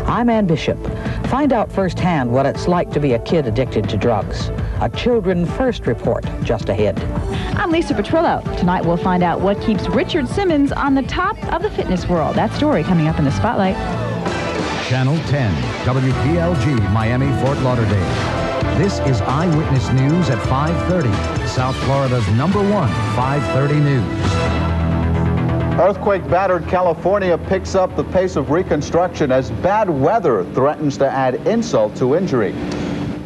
I'm Ann Bishop. Find out firsthand what it's like to be a kid addicted to drugs. A Children First report just ahead. I'm Lisa Petrillo. Tonight we'll find out what keeps Richard Simmons on the top of the fitness world. That story coming up in the Spotlight. Channel 10, WPLG, Miami, Fort Lauderdale. This is Eyewitness News at 5:30, South Florida's #1 5:30 News. Earthquake-battered California picks up the pace of reconstruction as bad weather threatens to add insult to injury.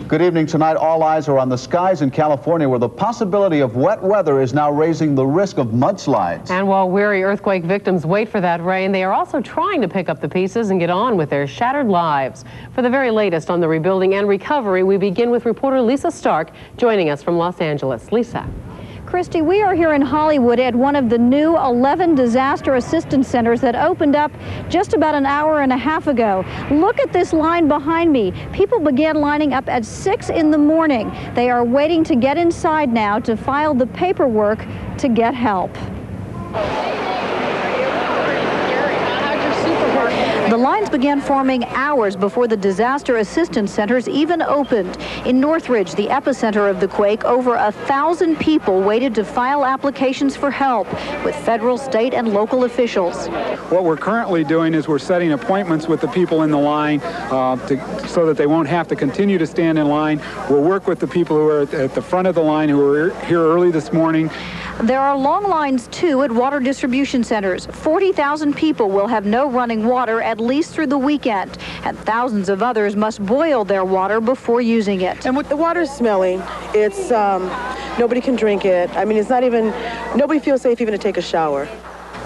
Good evening. Tonight, all eyes are on the skies in California, where the possibility of wet weather is now raising the risk of mudslides. And while weary earthquake victims wait for that rain, they are also trying to pick up the pieces and get on with their shattered lives. For the very latest on the rebuilding and recovery, we begin with reporter Lisa Stark joining us from Los Angeles. Lisa. Christy, we are here in Hollywood at one of the new 11 disaster assistance centers that opened up just about an hour and a half ago. Look at this line behind me. People began lining up at 6 in the morning. They are waiting to get inside now to file the paperwork to get help. The lines began forming hours before the disaster assistance centers even opened. In Northridge, the epicenter of the quake, over 1,000 people waited to file applications for help with federal, state, and local officials. What we're currently doing is we're setting appointments with the people in the line so that they won't have to continue to stand in line. We'll work with the people who are at the front of the line, who were here early this morning. There are long lines, too, at water distribution centers. 40,000 people will have no running water at least through the weekend, and thousands of others must boil their water before using it. And the water's smelly. It's, nobody can drink it. I mean, it's not even, nobody feels safe even to take a shower.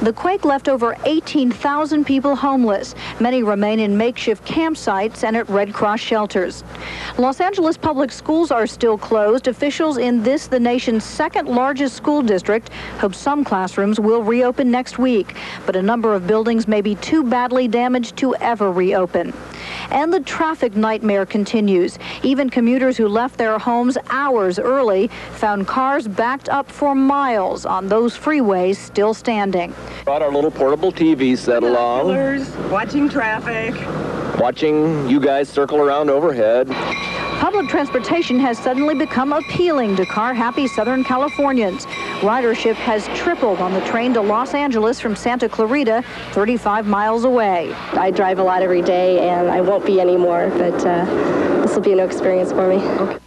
The quake left over 18,000 people homeless. Many remain in makeshift campsites and at Red Cross shelters. Los Angeles public schools are still closed. Officials in this, the nation's second largest school district, hope some classrooms will reopen next week. But a number of buildings may be too badly damaged to ever reopen. And the traffic nightmare continues. Even commuters who left their homes hours early found cars backed up for miles on those freeways still standing. Brought our little portable TV set along. Watching traffic. Watching you guys circle around overhead. Public transportation has suddenly become appealing to car-happy Southern Californians. Ridership has tripled on the train to Los Angeles from Santa Clarita, 35 miles away. I drive a lot every day, and I won't be anymore, but this will be a new experience for me. Okay.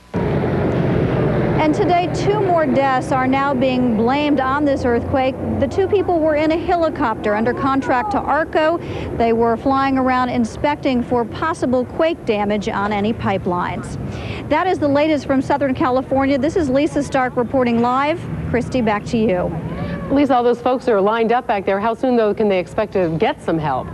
And today, 2 more deaths are now being blamed on this earthquake. The 2 people were in a helicopter under contract to ARCO. They were flying around inspecting for possible quake damage on any pipelines. That is the latest from Southern California. This is Lisa Stark reporting live. Christy, back to you. Lisa, all those folks are lined up back there. How soon, though, can they expect to get some help?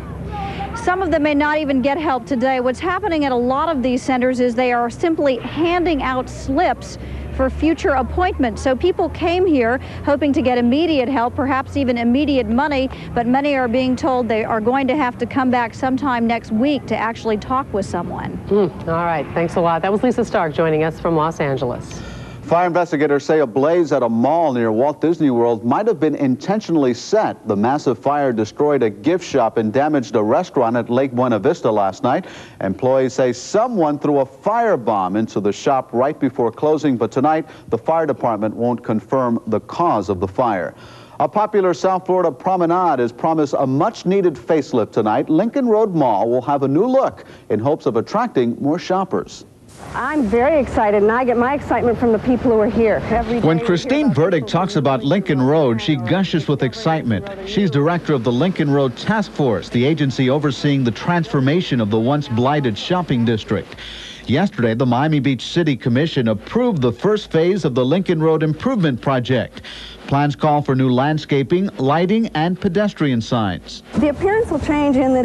Some of them may not even get help today. What's happening at a lot of these centers is they are simply handing out slips for future appointments. So people came here hoping to get immediate help, perhaps even immediate money, but many are being told they are going to have to come back sometime next week to actually talk with someone. All right, thanks a lot. That was Lisa Stark joining us from Los Angeles. Fire investigators say a blaze at a mall near Walt Disney World might have been intentionally set. The massive fire destroyed a gift shop and damaged a restaurant at Lake Buena Vista last night. Employees say someone threw a firebomb into the shop right before closing, but tonight the fire department won't confirm the cause of the fire. A popular South Florida promenade has promised a much-needed facelift tonight. Lincoln Road Mall will have a new look in hopes of attracting more shoppers. I'm very excited, and I get my excitement from the people who are here. When Christine Burdick talks about Lincoln Road, she gushes with excitement. She's director of the Lincoln Road Task Force, the agency overseeing the transformation of the once blighted shopping district. Yesterday, the Miami Beach City Commission approved the first phase of the Lincoln Road Improvement Project. Plans call for new landscaping, lighting, and pedestrian signs. The appearance will change in that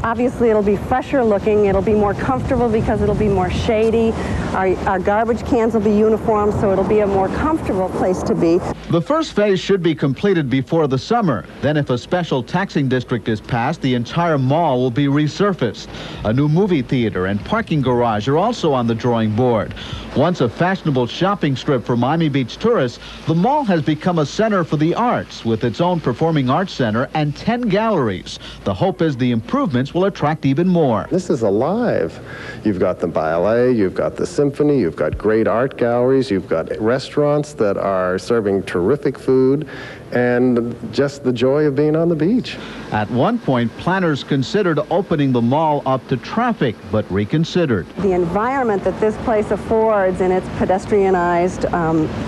obviously it'll be fresher looking, it'll be more comfortable because it'll be more shady. Our garbage cans will be uniform, so it'll be a more comfortable place to be. The first phase should be completed before the summer. Then if a special taxing district is passed, the entire mall will be resurfaced. A new movie theater and parking garage are are also on the drawing board. Once a fashionable shopping strip for Miami Beach tourists, the mall has become a center for the arts with its own performing arts center and 10 galleries. The hope is the improvements will attract even more. This is alive. You've got the ballet, you've got the symphony, you've got great art galleries, you've got restaurants that are serving terrific food, and just the joy of being on the beach. At one point, planners considered opening the mall up to traffic, but reconsidered. The environment that this place affords in its pedestrianized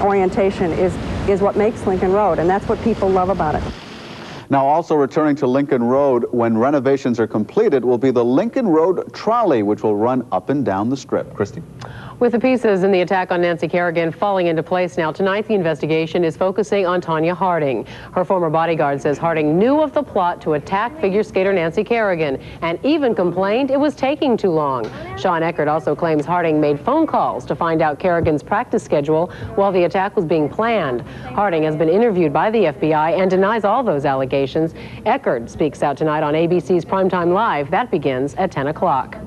orientation is what makes Lincoln Road, and that's what people love about it. Now, also returning to Lincoln Road when renovations are completed will be the Lincoln Road Trolley, which will run up and down the strip. Christy? With the pieces in the attack on Nancy Kerrigan falling into place now, tonight the investigation is focusing on Tanya Harding. Her former bodyguard says Harding knew of the plot to attack figure skater Nancy Kerrigan and even complained it was taking too long. Sean Eckert also claims Harding made phone calls to find out Kerrigan's practice schedule while the attack was being planned. Harding has been interviewed by the FBI and denies all those allegations. Eckert speaks out tonight on ABC's Primetime Live. That begins at 10 o'clock.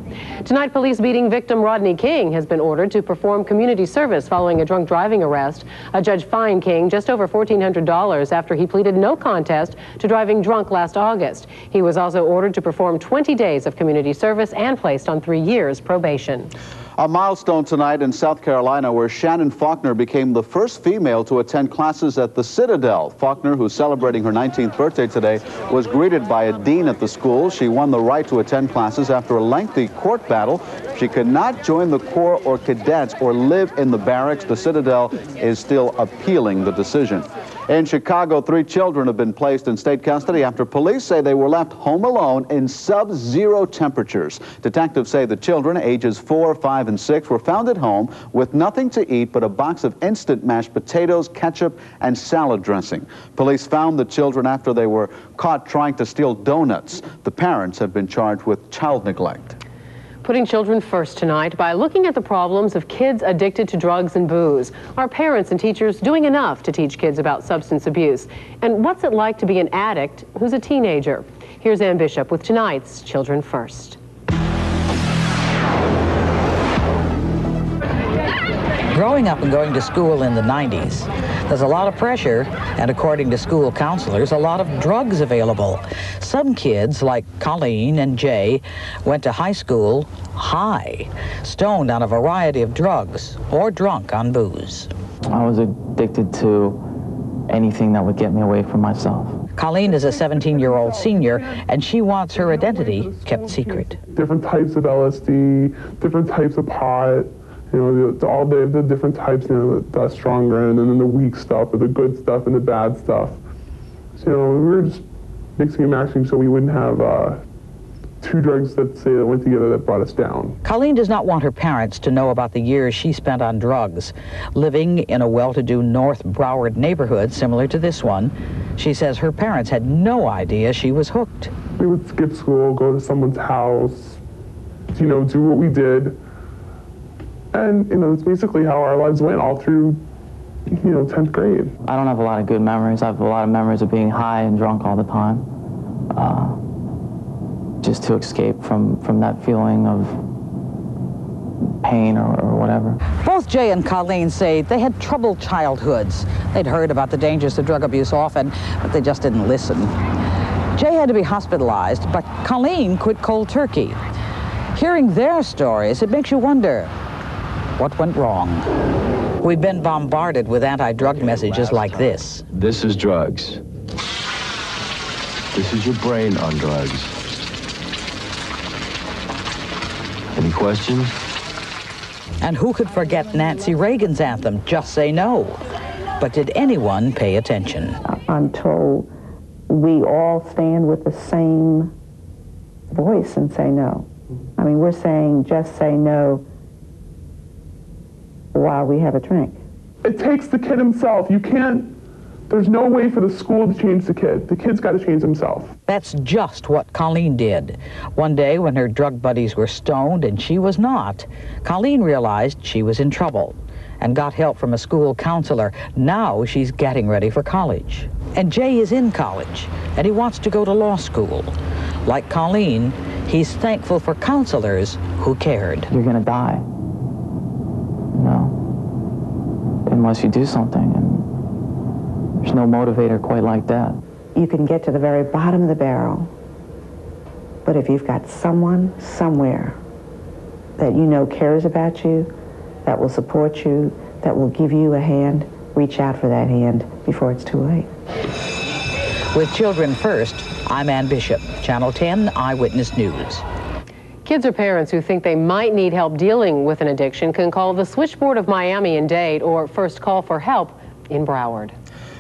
Tonight, police beating victim Rodney King has been ordered to perform community service following a drunk driving arrest. A judge fined King just over $1,400 after he pleaded no contest to driving drunk last August. He was also ordered to perform 20 days of community service and placed on 3 years probation. A milestone tonight in South Carolina where Shannon Faulkner became the first female to attend classes at the Citadel. Faulkner, who's celebrating her 19th birthday today, was greeted by a dean at the school. She won the right to attend classes after a lengthy court battle. She could not join the Corps or cadets or live in the barracks. The Citadel is still appealing the decision. In Chicago, 3 children have been placed in state custody after police say they were left home alone in sub-zero temperatures. Detectives say the children, ages 4, 5, and 6, were found at home with nothing to eat but a box of instant mashed potatoes, ketchup, and salad dressing. Police found the children after they were caught trying to steal donuts. The parents have been charged with child neglect. Putting children first tonight by looking at the problems of kids addicted to drugs and booze. Are parents and teachers doing enough to teach kids about substance abuse? And what's it like to be an addict who's a teenager? Here's Ann Bishop with tonight's Children First. Growing up and going to school in the 90s, there's a lot of pressure, and according to school counselors, a lot of drugs available. Some kids, like Colleen and Jay, went to high school high, stoned on a variety of drugs, or drunk on booze. I was addicted to anything that would get me away from myself. Colleen is a 17-year-old senior, and she wants her identity kept secret. Different types of LSD, different types of pot. You know, all the different types, you know, the stronger end, and then the weak stuff, or the good stuff and the bad stuff. So, you know, we were just mixing and matching so we wouldn't have 2 drugs that went together that brought us down. Colleen does not want her parents to know about the years she spent on drugs. Living in a well-to-do North Broward neighborhood similar to this one, she says her parents had no idea she was hooked. We would skip school, go to someone's house, you know, do what we did. And, you know, it's basically how our lives went all through, you know, 10th grade. I don't have a lot of good memories. I have a lot of memories of being high and drunk all the time. Just to escape from that feeling of pain or whatever. Both Jay and Colleen say they had troubled childhoods. They'd heard about the dangers of drug abuse often, but they just didn't listen. Jay had to be hospitalized, but Colleen quit cold turkey. Hearing their stories, it makes you wonder, what went wrong? We've been bombarded with anti-drug messages like this. This is drugs. This is your brain on drugs. Any questions? And who could forget Nancy Reagan's anthem, Just Say No? But did anyone pay attention? I'm told we all stand with the same voice and say no. I mean, we're saying just say no while we have a drink. It takes the kid himself. You can't, there's no way for the school to change the kid. The kid's got to change himself. That's just what Colleen did. One day when her drug buddies were stoned and she was not, Colleen realized she was in trouble and got help from a school counselor. Now she's getting ready for college. And Jay is in college, and he wants to go to law school. Like Colleen, He's thankful for counselors who cared. You're gonna die, unless you do something, and there's no motivator quite like that. You can get to the very bottom of the barrel, but if you've got someone somewhere that you know cares about you, that will support you, that will give you a hand, reach out for that hand before it's too late. With children first, I'm Ann Bishop, Channel 10 Eyewitness News. Kids or parents who think they might need help dealing with an addiction can call the Switchboard of Miami in Dade or First Call for Help in Broward.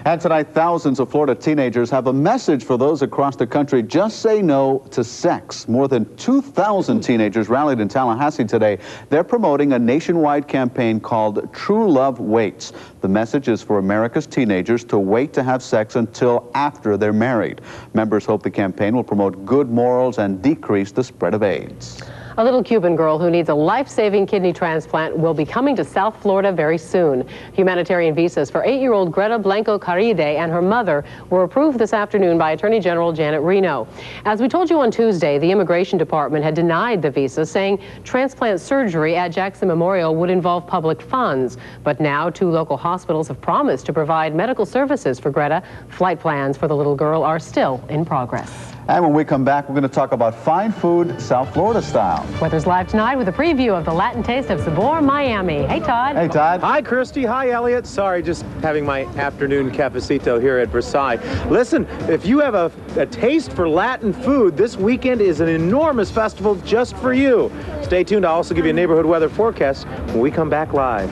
And tonight, thousands of Florida teenagers have a message for those across the country. Just say no to sex. More than 2,000 teenagers rallied in Tallahassee today. They're promoting a nationwide campaign called True Love Waits. The message is for America's teenagers to wait to have sex until after they're married. Members hope the campaign will promote good morals and decrease the spread of AIDS. A little Cuban girl who needs a life-saving kidney transplant will be coming to South Florida very soon. Humanitarian visas for 8-year-old Greta Blanco Caride and her mother were approved this afternoon by Attorney General Janet Reno. As we told you on Tuesday, the Immigration Department had denied the visa, saying transplant surgery at Jackson Memorial would involve public funds. But now 2 local hospitals have promised to provide medical services for Greta. Flight plans for the little girl are still in progress. And when we come back, we're going to talk about fine food, South Florida style. Weather's live tonight with a preview of the Latin taste of Sabor Miami. Hey, Todd. Hey, Todd. Hi, Christy. Hi, Elliot. Sorry, just having my afternoon cafecito here at Versailles. Listen, if you have a taste for Latin food, this weekend is an enormous festival just for you. Stay tuned. I'll also give you a neighborhood weather forecast when we come back live.